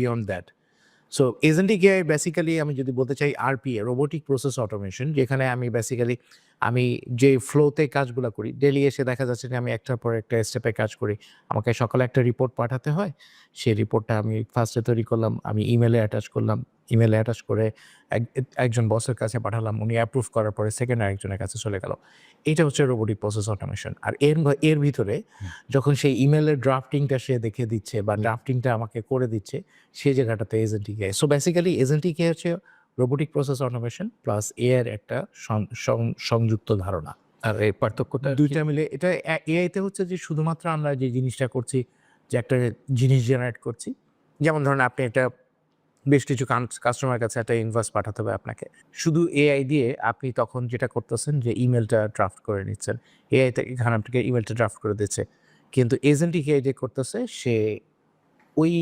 Beyond that. So agentic AI basically আমি যদি বলতে চাই আরপিএ, রোবোটিক প্রসেস অটোমেশন, যেখানে আমি বেসিক্যালি আমি যে ফ্লোতে কাজগুলো করি, ডেইলি এসে দেখা যাচ্ছে যে আমি একটার পর একটা স্টেপে কাজ করি। আমাকে সকালে একটা রিপোর্ট পাঠাতে হয়। সেই রিপোর্টটা আমি ফার্স্টে তৈরি করলাম, আমি ইমেইলে অ্যাটাচ করলাম। ইমেইলে অ্যাটাচ করে একজন বসের কাছে পাঠালাম। উনি অ্যাপ্রুভ করার পরে সেকেন্ড আরেকজনের কাছে চলে গেল। এইটা হচ্ছে রোবোটিক প্রসেস অটোমেশন। আর এর ভিতরে যখন সেই ইমেইলের ড্রাফটিংটা সে দেখে দিচ্ছে বা ড্রাফটিংটা আমাকে করে দিচ্ছে, সেই জায়গাটাতে agentic AI. So basically agentic AI হচ্ছে robotic process automation plus AI এর একটা সংযুক্ত ধারণা। আর এই পার্থক্যটা ২টা মিলে এটা এআইতে হচ্ছে যে শুধুমাত্র আমরা যে জিনিসটা করছি, যে একটা জিনিস জেনারেট করছি। যেমন ধরেন আপনি একটা বেশ কিছু কাস্টমারের কাছে একটা ইনভয়েস পাঠাতে হবে আপনাকে। শুধু এআই দিয়ে আপনি তখন যেটা করতেছেন যে ইমেইলটা ড্রাফট করে নিচ্ছেন। এআই থেকে এখানে আপনাকে ইমেইলটা ড্রাফট করে দিচ্ছে। কিন্তু এজেন্টিক এআই যে করতেছে সে ওই